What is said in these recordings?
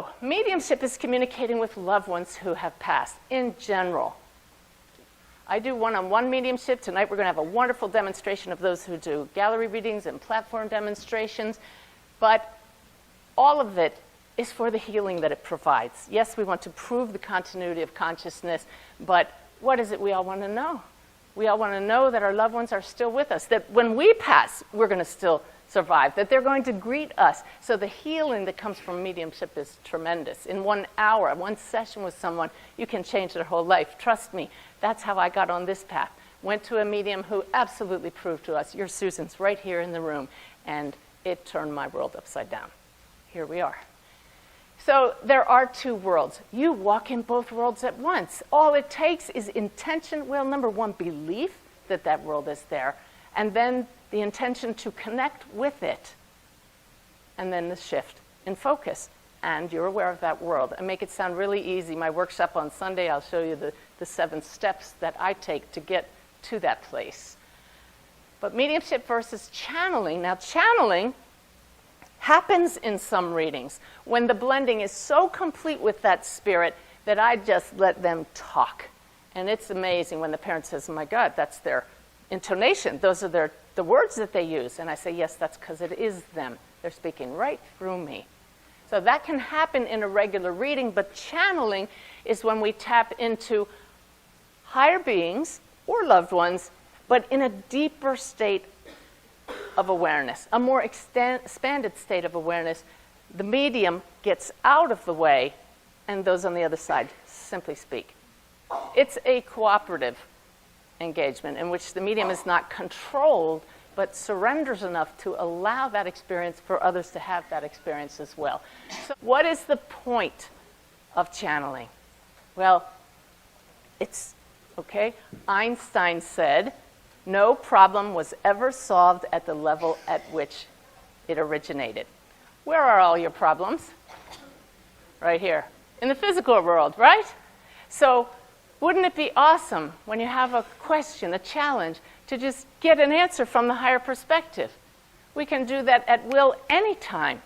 So, mediumship is communicating with loved ones who have passed, in general. I do one-on-one mediumship. Tonight we're going to have a wonderful demonstration of those who do gallery readings and platform demonstrations. But all of it is for the healing that it provides. Yes, we want to prove the continuity of consciousness, but what is it we all want to know? We all want to know that our loved ones are still with us, that when we pass, we're going to still survive, that they're going to greet us. So the healing that comes from mediumship is tremendous. In 1 hour, one session with someone, you can change their whole life. Trust me, that's how I got on this path. Went to a medium who absolutely proved to us, your Susan's right here in the room, and it turned my world upside down. Here we are. So there are two worlds. You walk in both worlds at once. All it takes is intention. Well, number one, belief that that world is there, and then the intention to connect with it, and then the shift in focus. And you're aware of that world. I make it sound really easy. My workshop on Sunday, I'll show you the 7 steps that I take to get to that place. But mediumship versus channeling. Now, channeling happens in some readings when the blending is so complete with that spirit that I just let them talk. And it's amazing when the parent says, oh my God, that's their intonation. Those are the words that they use. And I say, yes, that's because it is them. They're speaking right through me. So that can happen in a regular reading, but channeling is when we tap into higher beings or loved ones, but in a deeper state of awareness, a more expanded state of awareness. The medium gets out of the way, and those on the other side simply speak. It's a cooperative engagement in which the medium is not controlled, but surrenders enough to allow that experience for others to have that experience as well. So what is the point of channeling? Well, it's, okay, Einstein said, no problem was ever solved at the level at which it originated. Where are all your problems? Right here, in the physical world, right? So wouldn't it be awesome when you have a question, a challenge, to just get an answer from the higher perspective? We can do that at will anytime,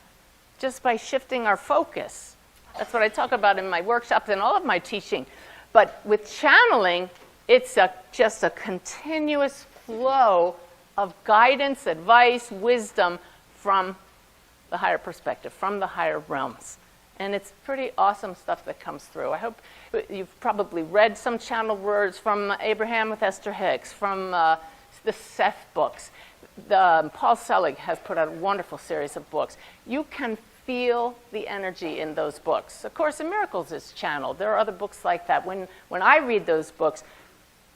just by shifting our focus. That's what I talk about in my workshops and all of my teaching. But with channeling, it's just a continuous flow of guidance, advice, wisdom from the higher perspective, from the higher realms. And it's pretty awesome stuff that comes through. I hope you've probably read some channeled words from Abraham with Esther Hicks, from the Seth books. Paul Selig has put out a wonderful series of books. You can feel the energy in those books. A Course in Miracles is channeled. There are other books like that. When I read those books,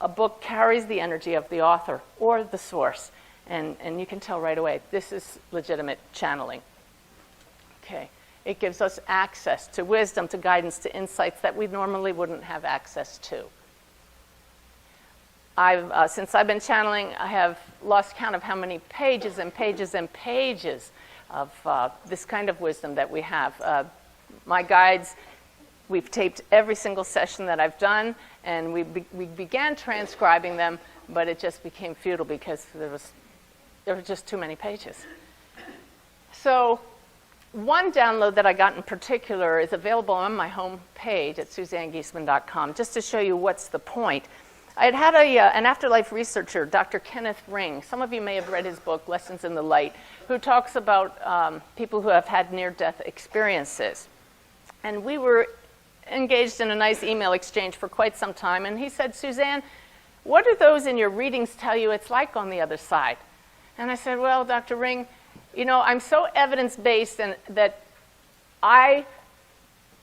a book carries the energy of the author or the source. And you can tell right away, this is legitimate channeling. Okay. It gives us access to wisdom, to guidance, to insights that we normally wouldn't have access to. Since I've been channeling, I have lost count of how many pages and pages and pages of this kind of wisdom that we have. My guides, we've taped every single session that I've done, and we began transcribing them, but it just became futile because there were just too many pages. So one download that I got in particular is available on my home page at SuzanneGiesemann.com, just to show you what's the point. I had an afterlife researcher, Dr. Kenneth Ring. Some of you may have read his book, Lessons in the Light, who talks about people who have had near-death experiences. And we were engaged in a nice email exchange for quite some time, and he said, Suzanne, what do those in your readings tell you it's like on the other side? And I said, well, Dr. Ring, you know, I'm so evidence-based and that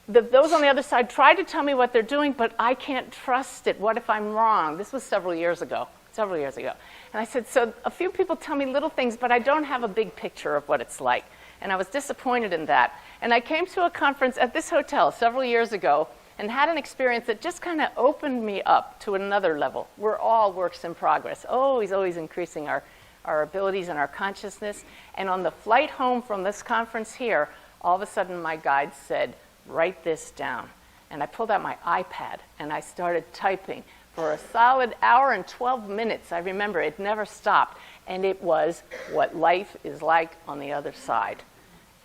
those on the other side try to tell me what they're doing, but I can't trust it. What if I'm wrong? This was several years ago. And I said, so a few people tell me little things, but I don't have a big picture of what it's like. And I was disappointed in that. And I came to a conference at this hotel several years ago and had an experience that just kind of opened me up to another level. We're all works in progress, always increasing our abilities and our consciousness. And on the flight home from this conference here, all of a sudden my guide said, write this down. And I pulled out my iPad and I started typing for a solid hour and 12 minutes. I remember it never stopped. And it was what life is like on the other side.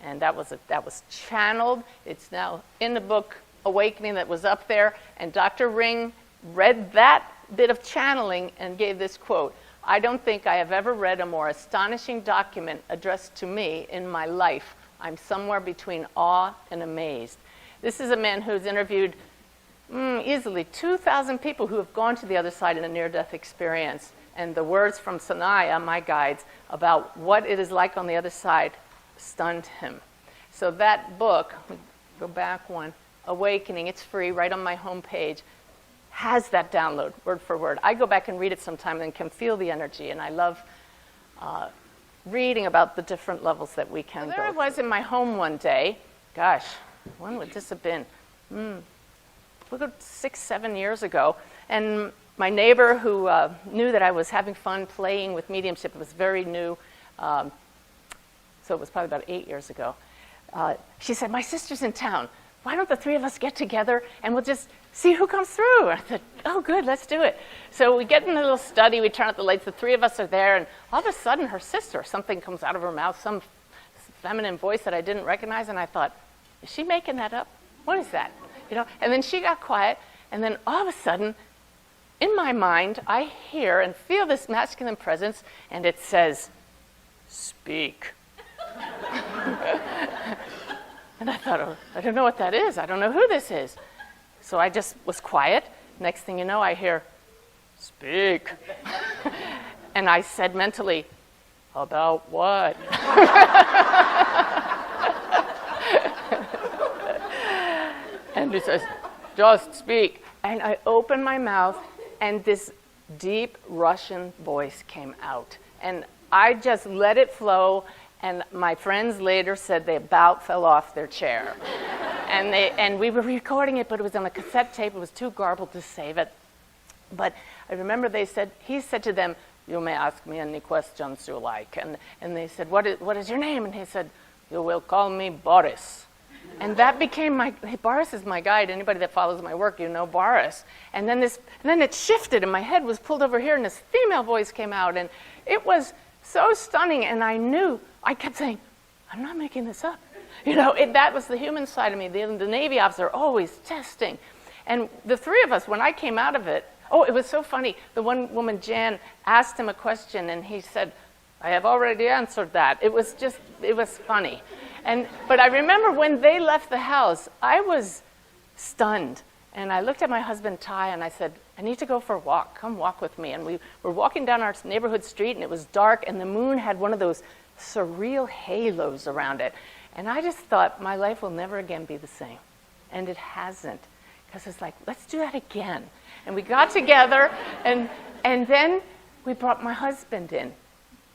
And that was channeled. It's now in the book Awakening that was up there. And Dr. Ring read that bit of channeling and gave this quote: "I don't think I have ever read a more astonishing document addressed to me in my life. I'm somewhere between awe and amazed." This is a man who's interviewed easily 2,000 people who have gone to the other side in a near-death experience. And the words from Sanaya, my guides, about what it is like on the other side stunned him. So that book, go back one, Awakening, it's free right on my homepage, has that download word for word. I go back and read it sometime and can feel the energy, and I love reading about the different levels that we can go. There I was in my home one day. Gosh, when would this have been? We'll go 6, 7 years ago. And my neighbor, who knew that I was having fun playing with mediumship, it was very new, so it was probably about 8 years ago. She said, "My sister's in town. Why don't the three of us get together and we'll just see who comes through?" I said, "Oh, good, let's do it." So we get in a little study, we turn out the lights, the three of us are there, and all of a sudden her sister, something comes out of her mouth, some feminine voice that I didn't recognize, and I thought, is she making that up? What is that? You know? And then she got quiet, and then all of a sudden, in my mind, I hear and feel this masculine presence, and it says, "Speak." And I thought, oh, I don't know what that is. I don't know who this is. So I just was quiet. Next thing you know, I hear, "Speak." And I said mentally, "About what?" And it says, "Just speak." And I opened my mouth, and this deep Russian voice came out. And I just let it flow. And my friends later said they about fell off their chair. And we were recording it, but it was on a cassette tape. It was too garbled to save it. But I remember he said to them, "You may ask me any questions you like." And they said, what is your name? And he said, "You will call me Boris." And that became Boris is my guide. Anybody that follows my work, you know Boris. And then it shifted, and my head was pulled over here, and this female voice came out. And it was so stunning, and I kept saying, "I'm not making this up." You know, that was the human side of me, the Navy officer, always testing. And the three of us, when I came out of it, it was so funny. The one woman, Jan, asked him a question, and he said, "I have already answered that." It was funny. But I remember when they left the house, I was stunned. And I looked at my husband, Ty, and I said, "I need to go for a walk. Come walk with me." And we were walking down our neighborhood street, and it was dark, and the moon had one of those surreal halos around it. And I just thought, my life will never again be the same. And it hasn't. Because it's like, let's do that again. And we got together, and then we brought my husband in.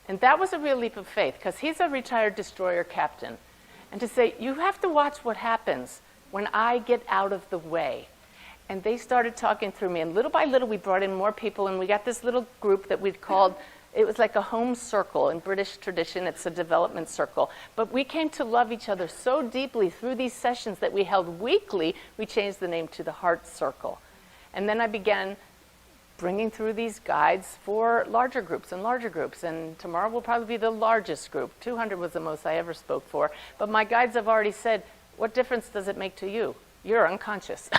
And that was a real leap of faith, because he's a retired destroyer captain. And to say, you have to watch what happens when I get out of the way. And they started talking through me. And little by little, we brought in more people. And we got this little group that we'd called, it was like a home circle. In British tradition, it's a development circle. But we came to love each other so deeply through these sessions that we held weekly. We changed the name to the Heart Circle. And then I began bringing through these guides for larger groups. And tomorrow will probably be the largest group. 200 was the most I ever spoke for. But my guides have already said, what difference does it make to you? You're unconscious.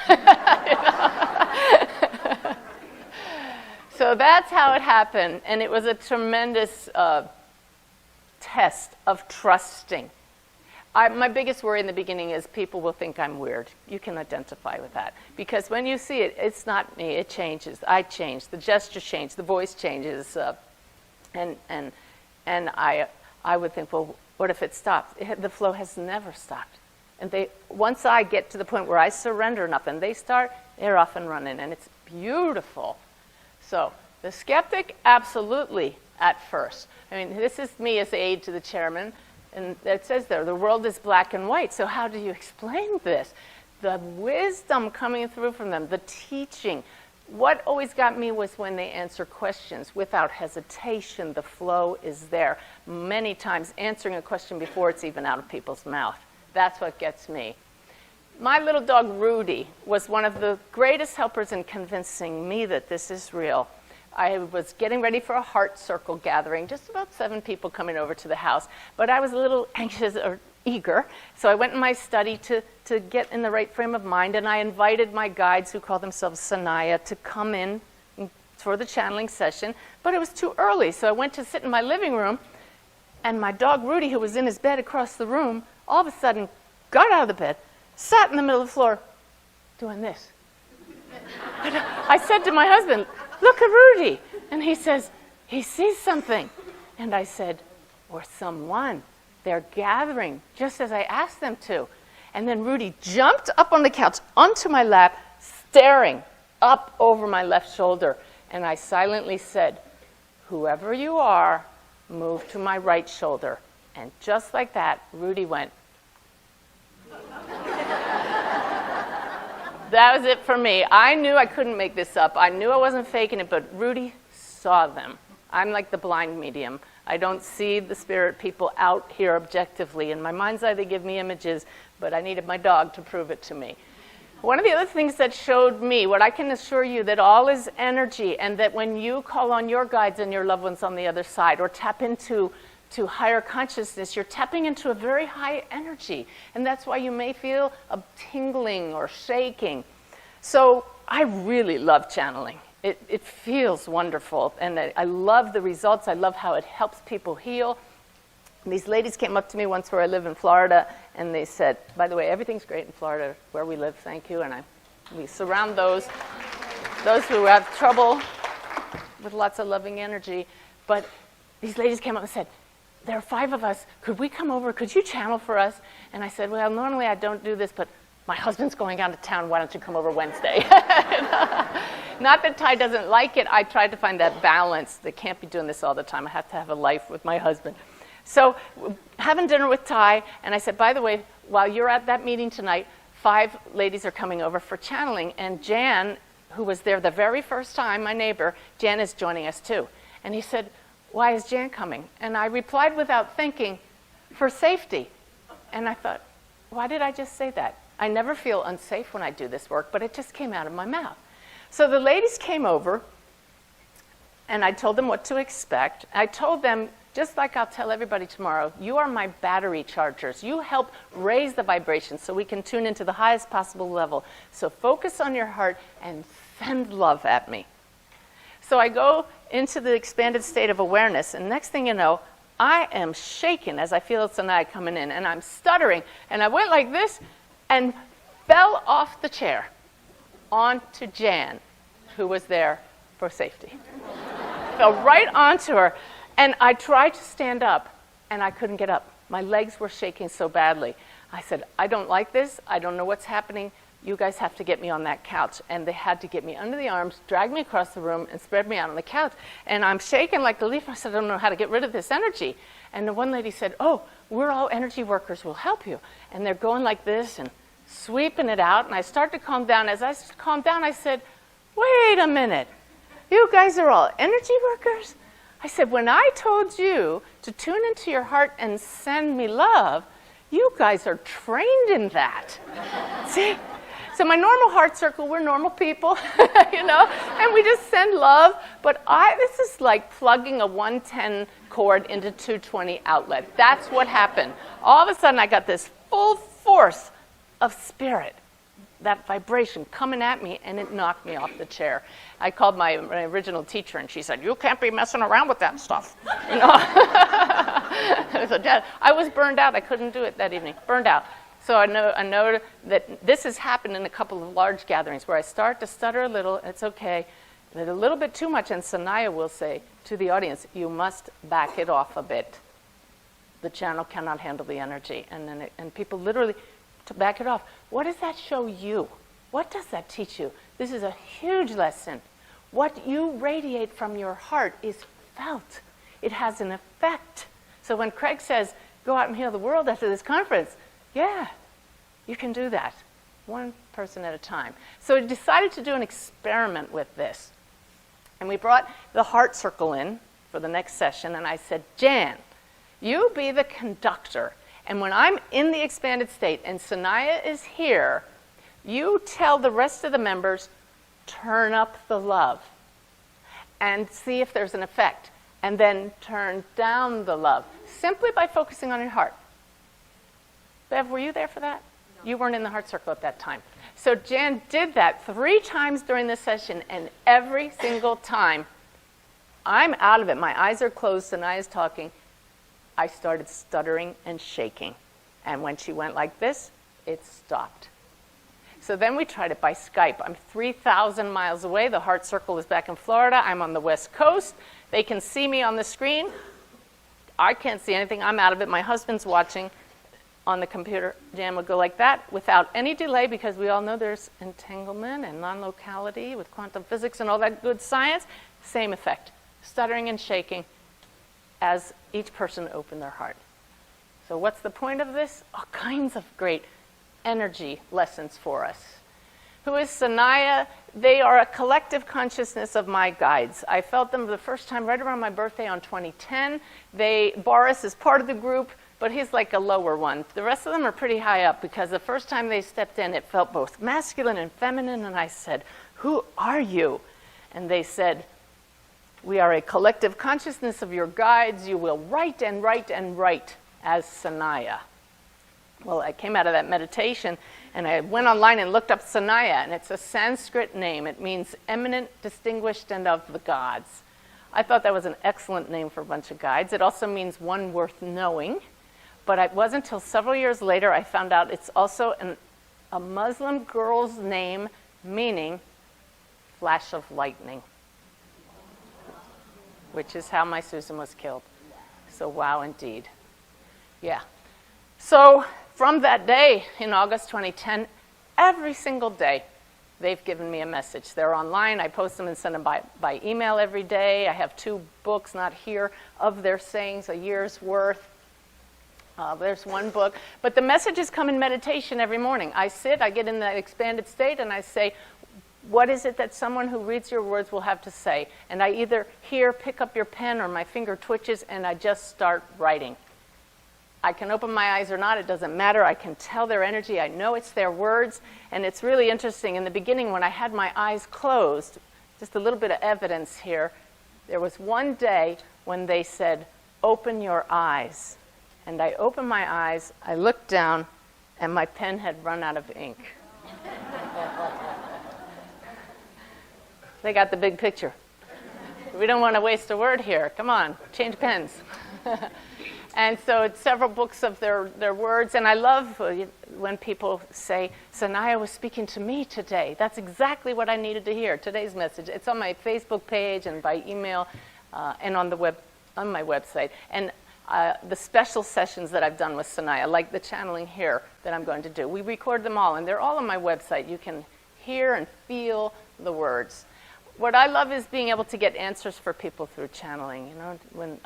So that's how it happened. And it was a tremendous test of trusting. My biggest worry in the beginning is people will think I'm weird. You can identify with that. Because when you see it, it's not me. It changes. I change. The gesture changes. The voice changes. And I would think, well, what if it stops? The flow has never stopped. And once I get to the point where I surrender enough and they're off and running. And it's beautiful. So the skeptic, absolutely at first. I mean, this is me as aide to the chairman. And it says there, the world is black and white. So how do you explain this? The wisdom coming through from them, the teaching. What always got me was when they answer questions without hesitation. The flow is there. Many times answering a question before it's even out of people's mouth. That's what gets me. My little dog, Rudy, was one of the greatest helpers in convincing me that this is real. I was getting ready for a Heart Circle gathering, just about 7 people coming over to the house. But I was a little anxious or eager. So I went in my study to get in the right frame of mind, and I invited my guides, who call themselves Sanaya, to come in for the channeling session, but it was too early. So I went to sit in my living room, and my dog Rudy, who was in his bed across the room, all of a sudden got out of the bed, sat in the middle of the floor, doing this. I said to my husband, "Look at Rudy." And he says, "He sees something." And I said, "Or someone. They're gathering, just as I asked them to." And then Rudy jumped up on the couch onto my lap, staring up over my left shoulder. And I silently said, "Whoever you are, move to my right shoulder." And just like that, Rudy went. That was it for me. I knew I couldn't make this up. I knew I wasn't faking it, but Rudy saw them. I'm like the blind medium. I don't see the spirit people out here objectively. In my mind's eye, they give me images, but I needed my dog to prove it to me. One of the other things that showed me, what I can assure you, that all is energy, and that when you call on your guides and your loved ones on the other side, or tap into higher consciousness, you're tapping into a very high energy. And that's why you may feel a tingling or shaking. So I really love channeling. It feels wonderful. And I love the results. I love how it helps people heal. And these ladies came up to me once where I live in Florida, and they said, "By the way, everything's great in Florida where we live, thank you." And we surround those who have trouble with lots of loving energy. But these ladies came up and said, "There are 5 of us. Could we come over? Could you channel for us?" And I said, "Well, normally I don't do this, but my husband's going out of town. Why don't you come over Wednesday?" Not that Ty doesn't like it. I tried to find that balance. They can't be doing this all the time. I have to have a life with my husband. So having dinner with Ty, and I said, "By the way, while you're at that meeting tonight, 5 ladies are coming over for channeling. And Jan, who was there the very first time, my neighbor, Jan is joining us too." And he said, "Why is Jan coming?" And I replied without thinking, "For safety." And I thought, why did I just say that? I never feel unsafe when I do this work, but it just came out of my mouth. So the ladies came over, and I told them what to expect. I told them, just like I'll tell everybody tomorrow, you are my battery chargers. You help raise the vibration so we can tune into the highest possible level. So focus on your heart and send love at me. So I go into the expanded state of awareness, and next thing you know, I am shaken as I feel Sanaya coming in, and I'm stuttering, and I went like this and fell off the chair onto Jan, who was there for safety. Fell right onto her, and I tried to stand up, and I couldn't get up. My legs were shaking so badly. I said, "I don't like this. I don't know what's happening. You guys have to get me on that couch." And they had to get me under the arms, drag me across the room, and spread me out on the couch. And I'm shaking like a leaf. I said, "I don't know how to get rid of this energy." And the one lady said, "Oh, we're all energy workers. We'll help you." And they're going like this and sweeping it out. And I start to calm down. As I calmed down, I said, "Wait a minute. You guys are all energy workers?" I said, "When I told you to tune into your heart and send me love, you guys are trained in that." See? So my normal heart circle, we're normal people, and we just send love. But this is like plugging a 110 cord into 220 outlet. That's what happened. All of a sudden, I got this full force of spirit, that vibration coming at me, and it knocked me off the chair. I called my original teacher, and she said, "You can't be messing around with that stuff." So I was burned out. I couldn't do it that evening. Burned out. So I know that this has happened in a couple of large gatherings where I start to stutter a little. It's okay. But a little bit too much, and Sanaya will say to the audience, "You must back it off a bit. The channel cannot handle the energy." And people literally to back it off. What does that show you? What does that teach you? This is a huge lesson. What you radiate from your heart is felt. It has an effect. So when Craig says, "Go out and heal the world after this conference," yeah, you can do that, one person at a time. So we decided to do an experiment with this. And we brought the heart circle in for the next session, and I said, "Jan, you be the conductor. And when I'm in the expanded state and Sanaya is here, you tell the rest of the members, turn up the love and see if there's an effect. And then turn down the love, simply by focusing on your heart." Bev, were you there for that? No. You weren't in the heart circle at that time. So Jan did that 3 times during the session, and every single time, I'm out of it. My eyes are closed, Sanaya's talking. I started stuttering and shaking. And when she went like this, it stopped. So then we tried it by Skype. I'm 3,000 miles away. The heart circle is back in Florida. I'm on the West Coast. They can see me on the screen. I can't see anything. I'm out of it. My husband's watching on the computer. Jan would go like that without any delay, because we all know there's entanglement and non-locality with quantum physics and all that good science. Same effect, stuttering and shaking as each person opened their heart. So what's the point of this? All kinds of great energy lessons for us. Who is Sanaya? They are a collective consciousness of my guides. I felt them for the first time right around my birthday on 2010. Boris is part of the group, but he's like a lower one. The rest of them are pretty high up, because the first time they stepped in, it felt both masculine and feminine, and I said, "Who are you?" And they said, "We are a collective consciousness of your guides. You will write and write and write as Sanaya." Well, I came out of that meditation, and I went online and looked up Sanaya, and it's a Sanskrit name. It means eminent, distinguished, and of the gods. I thought that was an excellent name for a bunch of guides. It also means one worth knowing. But it wasn't until several years later I found out it's also a Muslim girl's name meaning flash of lightning, which is how my Susan was killed. So wow, indeed. Yeah. So from that day in August 2010, every single day, they've given me a message. They're online. I post them and send them by email every day. I have 2 books, not here, of their sayings, a year's worth. There's 1 book. But the messages come in meditation every morning. I sit, I get in that expanded state, and I say, what is it that someone who reads your words will have to say? And I either pick up your pen, or my finger twitches, and I just start writing. I can open my eyes or not, it doesn't matter. I can tell their energy. I know it's their words. And it's really interesting. In the beginning, when I had my eyes closed, just a little bit of evidence here, there was one day when they said, "Open your eyes." And I opened my eyes, I looked down, and my pen had run out of ink. They got the big picture. We don't want to waste a word here. Come on, change pens. And so it's several books of their words. And I love when people say, "Sanaya was speaking to me today." That's exactly what I needed to hear, today's message. It's on my Facebook page and by email and on my website. And the special sessions that I've done with Sanaya, like the channeling here that I'm going to do, we record them all, and they're all on my website. You can hear and feel the words. What I love is being able to get answers for people through channeling. You know, when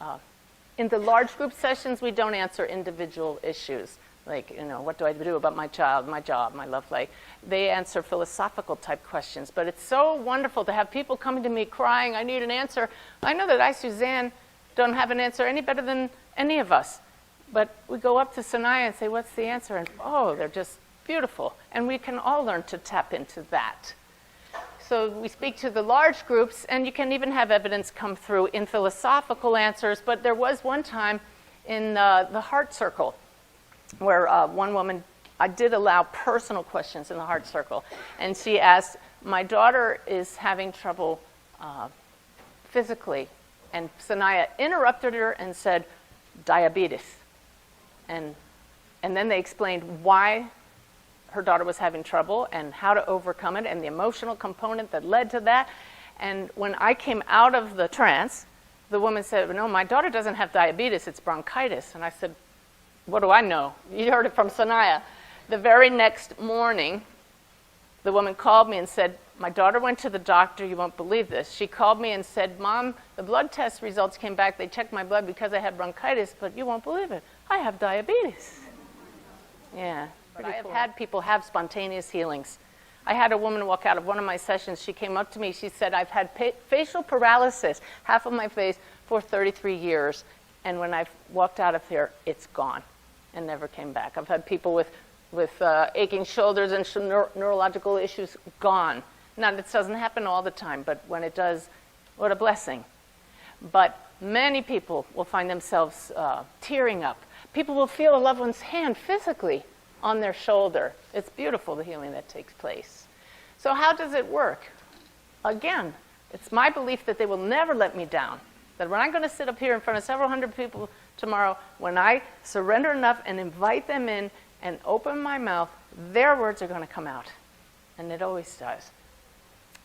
in the large group sessions, we don't answer individual issues, like, you know, what do I do about my child, my job, my love life. They answer philosophical type questions. But it's so wonderful to have people coming to me crying, "I need an answer." I know that I, Suzanne, don't have an answer any better than any of us. But we go up to Sanaya and say, "What's the answer?" And oh, they're just beautiful. And we can all learn to tap into that. So we speak to the large groups, and you can even have evidence come through in philosophical answers. But there was one time in the heart circle where one woman, I did allow personal questions in the heart circle. And she asked, "My daughter is having trouble physically." And Sanaya interrupted her and said, "Diabetes." And then they explained why her daughter was having trouble and how to overcome it and the emotional component that led to that. And when I came out of the trance, the woman said, "No, my daughter doesn't have diabetes, it's bronchitis." And I said, "What do I know? You heard it from Sanaya." The very next morning, the woman called me and said, "My daughter went to the doctor, you won't believe this." She called me and said, "Mom, the blood test results came back. They checked my blood because I had bronchitis, but you won't believe it. I have diabetes." Yeah. But I have had people have spontaneous healings. I had a woman walk out of one of my sessions. She came up to me. She said, "I've had facial paralysis, half of my face, for 33 years. And when I've walked out of here, it's gone and never came back." I've had people with aching shoulders and neurological issues gone. Now, this doesn't happen all the time, but when it does, what a blessing. But many people will find themselves tearing up. People will feel a loved one's hand physically on their shoulder. It's beautiful, the healing that takes place. So how does it work? Again, it's my belief that they will never let me down. That when I'm going to sit up here in front of several hundred people tomorrow, when I surrender enough and invite them in and open my mouth, their words are going to come out. And it always does.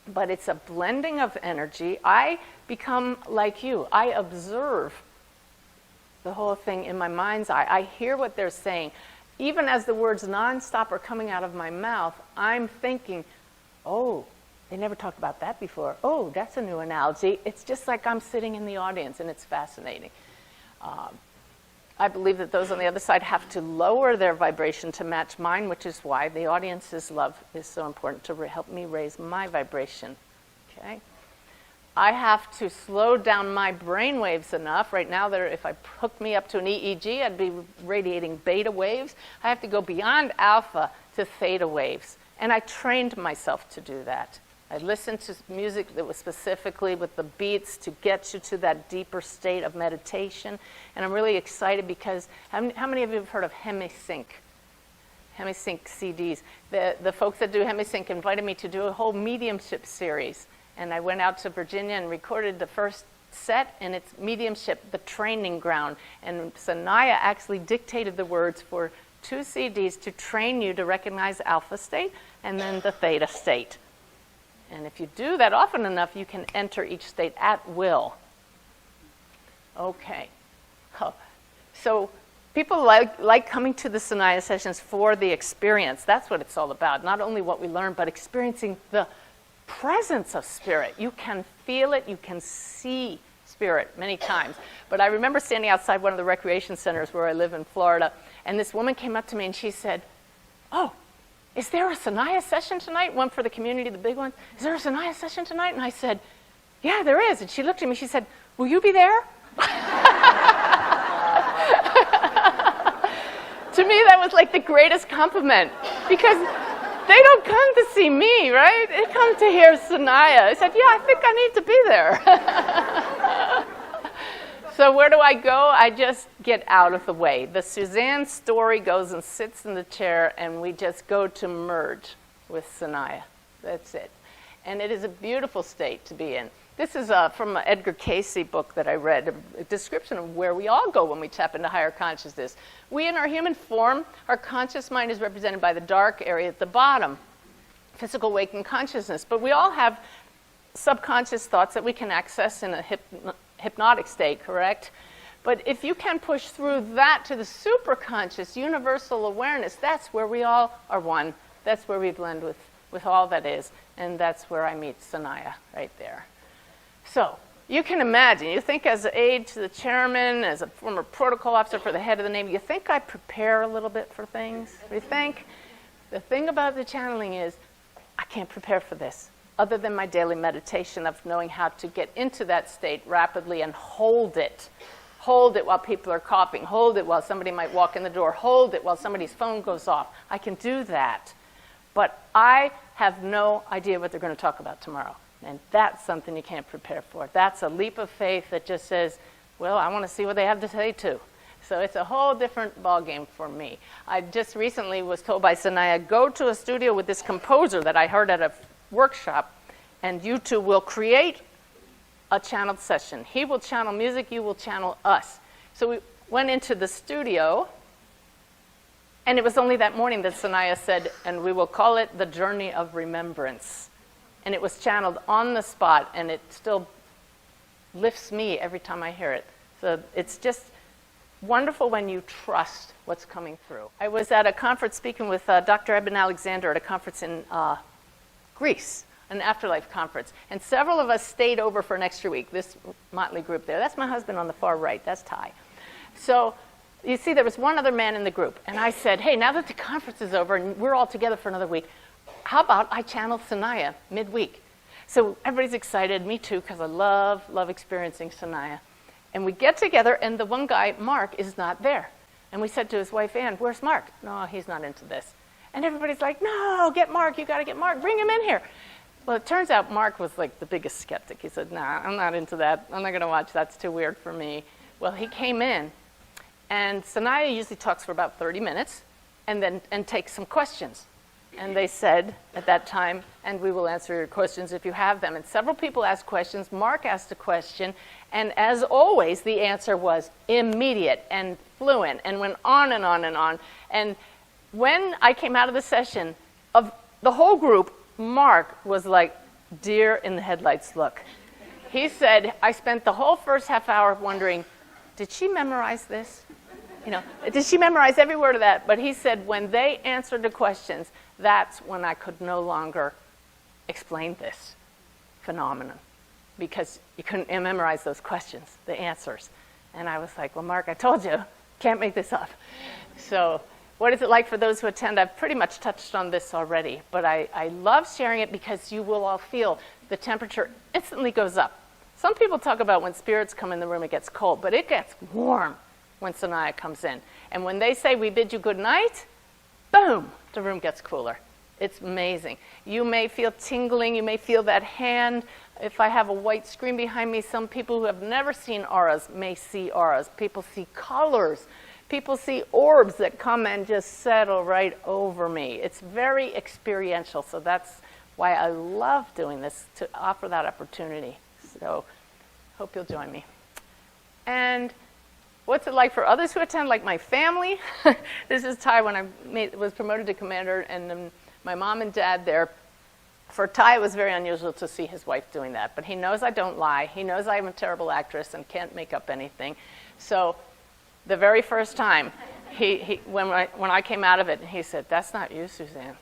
But it's a blending of energy. I become like you. I observe the whole thing in my mind's eye. I hear what they're saying. Even as the words nonstop are coming out of my mouth, I'm thinking, oh, they never talked about that before. Oh, that's a new analogy. It's just like I'm sitting in the audience, and it's fascinating. I believe that those on the other side have to lower their vibration to match mine, which is why the audience's love is so important to help me raise my vibration. Okay? I have to slow down my brain waves enough. Right now, if I hooked me up to an EEG, I'd be radiating beta waves. I have to go beyond alpha to theta waves. And I trained myself to do that. I listened to music that was specifically with the beats to get you to that deeper state of meditation. And I'm really excited because how many of you have heard of HemiSync? HemiSync CDs. The folks that do HemiSync invited me to do a whole mediumship series. And I went out to Virginia and recorded the first set, and it's mediumship, the training ground. And Sanaya actually dictated the words for 2 CDs to train you to recognize alpha state and then the theta state. And if you do that often enough, you can enter each state at will. Okay. So people like coming to the Sanaya sessions for the experience. That's what it's all about. Not only what we learn, but experiencing the presence of spirit. You can feel it. You can see spirit many times. But I remember standing outside one of the recreation centers where I live in Florida, and this woman came up to me and she said, oh, is there a Sanaya session tonight? One for the community, the big one. Is there a Sanaya session tonight? And I said, yeah, there is. And she looked at me, she said, will you be there? To me, that was like the greatest compliment, because they don't come to see me, right? They come to hear Sanaya. I said, yeah, I think I need to be there. So where do I go? I just get out of the way. The Suzanne story goes and sits in the chair, and we just go to merge with Sanaya. That's it. And it is a beautiful state to be in. This is from an Edgar Cayce book that I read, a description of where we all go when we tap into higher consciousness. We, in our human form, our conscious mind is represented by the dark area at the bottom, physical waking consciousness. But we all have subconscious thoughts that we can access in a hypnotic state, correct? But if you can push through that to the superconscious, universal awareness, that's where we all are one. That's where we blend with all that is. And that's where I meet Sanaya, right there. So you can imagine, you think as an aide to the chairman, as a former protocol officer for the head of the Navy, you think I prepare a little bit for things? You think? The thing about the channeling is I can't prepare for this, other than my daily meditation of knowing how to get into that state rapidly and hold it. Hold it while people are coughing. Hold it while somebody might walk in the door. Hold it while somebody's phone goes off. I can do that. But I have no idea what they're going to talk about tomorrow. And that's something you can't prepare for. That's a leap of faith that just says, well, I want to see what they have to say too. So it's a whole different ballgame for me. I just recently was told by Sanaya, go to a studio with this composer that I heard at a workshop, and you two will create a channeled session. He will channel music, you will channel us. So we went into the studio, and it was only that morning that Sanaya said, and we will call it the Journey of Remembrance. And it was channeled on the spot, and it still lifts me every time I hear it. So it's just wonderful when you trust what's coming through. I was at a conference speaking with Dr. Eben Alexander at a conference in Greece, an afterlife conference. And several of us stayed over for an extra week, this motley group there. That's my husband on the far right. That's Ty. So you see, there was one other man in the group. And I said, hey, now that the conference is over and we're all together for another week, how about I channel Sanaya midweek? So everybody's excited, me too, because I love experiencing Sanaya. And we get together, and the one guy, Mark, is not there. And we said to his wife, Ann, where's Mark? No, he's not into this. And everybody's like, no, get Mark, you got to get Mark, bring him in here. Well, it turns out Mark was like the biggest skeptic. He said, nah, I'm not into that. I'm not going to watch. That's too weird for me. Well, he came in, and Sanaya usually talks for about 30 minutes. and take some questions. And they said at that time, and we will answer your questions if you have them. And several people asked questions. Mark asked a question. And as always, the answer was immediate and fluent and went on and on and on. And when I came out of the session, of the whole group, Mark was like deer in the headlights look. He said, I spent the whole first half hour wondering, did she memorize this? Did she memorize every word of that? But he said when they answered the questions, that's when I could no longer explain this phenomenon, because you couldn't memorize those questions, the answers. And I was like, well, Mark, I told you, can't make this up. So what is it like for those who attend? I've pretty much touched on this already, but I love sharing it because you will all feel the temperature instantly goes up. Some people talk about when spirits come in the room, it gets cold, but it gets warm when Sanaya comes in. And when they say, we bid you good night, boom, the room gets cooler. It's amazing. You may feel tingling. You may feel that hand. If I have a white screen behind me, some people who have never seen auras may see auras. People see colors. People see orbs that come and just settle right over me. It's very experiential, so that's why I love doing this, to offer that opportunity. So hope you'll join me. And what's it like for others who attend, like my family? This is Ty when I was promoted to commander, and my mom and dad there. For Ty, it was very unusual to see his wife doing that, but he knows I don't lie. He knows I'm a terrible actress and can't make up anything. So the very first time, when I came out of it, he said, that's not you, Suzanne.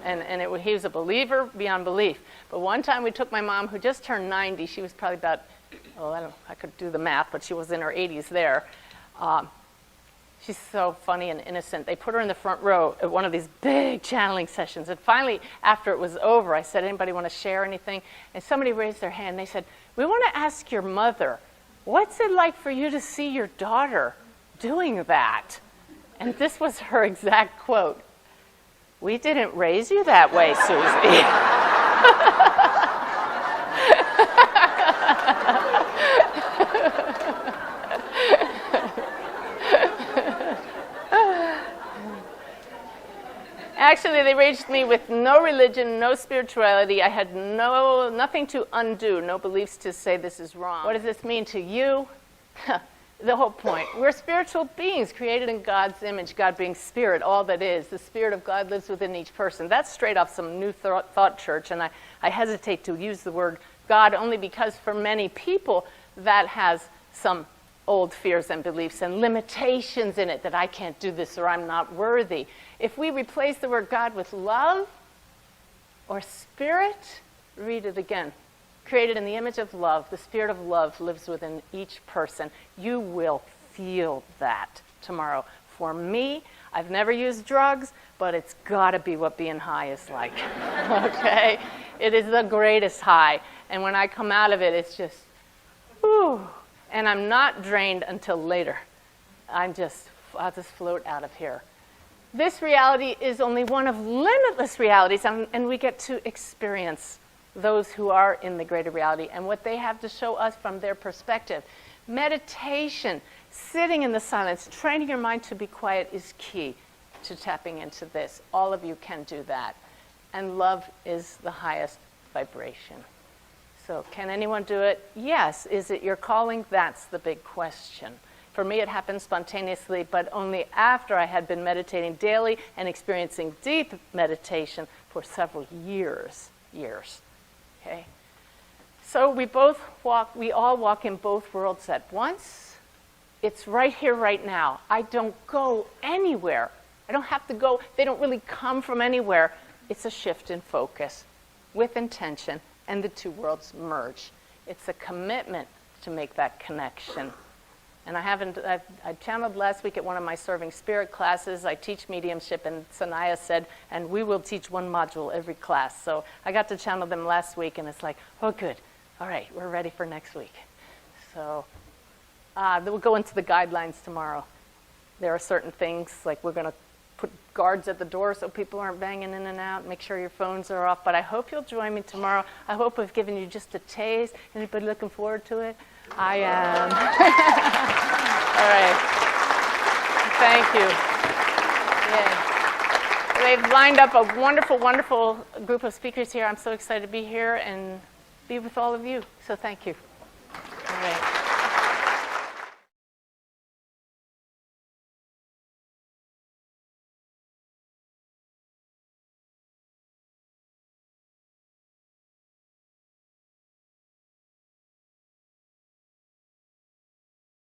And he was a believer beyond belief. But one time we took my mom, who just turned 90. She was probably about, I could do the math, but she was in her 80s there. She's so funny and innocent. They put her in the front row at one of these big channeling sessions. And finally, after it was over, I said, anybody want to share anything? And somebody raised their hand. They said, we want to ask your mother, what's it like for you to see your daughter doing that? And this was her exact quote. We didn't raise you that way, Susie. Actually, they raised me with no religion, no spirituality. I had nothing to undo, no beliefs to say this is wrong. What does this mean to you? The whole point. We're spiritual beings created in God's image, God being spirit, all that is. The spirit of God lives within each person. That's straight off some New Thought church, and I hesitate to use the word God only because for many people that has some old fears and beliefs and limitations in it, that I can't do this or I'm not worthy. If we replace the word God with love or spirit, read it again. Created in the image of love, the spirit of love lives within each person. You will feel that tomorrow. For me, I've never used drugs, but it's got to be what being high is like. Okay? It is the greatest high. And when I come out of it, it's just, whew. And I'm not drained until later. I'll just float out of here. This reality is only one of limitless realities, and we get to experience those who are in the greater reality and what they have to show us from their perspective. Meditation, sitting in the silence, training your mind to be quiet is key to tapping into this. All of you can do that. And love is the highest vibration. So can anyone do it? Yes. Is it your calling? That's the big question. For me, it happened spontaneously, but only after I had been meditating daily and experiencing deep meditation for several years. Okay? So we all walk in both worlds at once. It's right here, right now. I don't go anywhere. I don't have to go. They don't really come from anywhere. It's a shift in focus with intention, and the two worlds merge. It's a commitment to make that connection. And I channeled last week at one of my Serving Spirit classes. I teach mediumship, and Sanaya said, and we will teach one module every class. So I got to channel them last week, and it's like, oh, good. All right, we're ready for next week. So we'll go into the guidelines tomorrow. There are certain things, like we're going to put guards at the door so people aren't banging in and out. Make sure your phones are off. But I hope you'll join me tomorrow. I hope I've given you just a taste. Anybody looking forward to it? I am. All right. Thank you. Yay. They've lined up a wonderful, wonderful group of speakers here. I'm so excited to be here and be with all of you. So thank you. All right.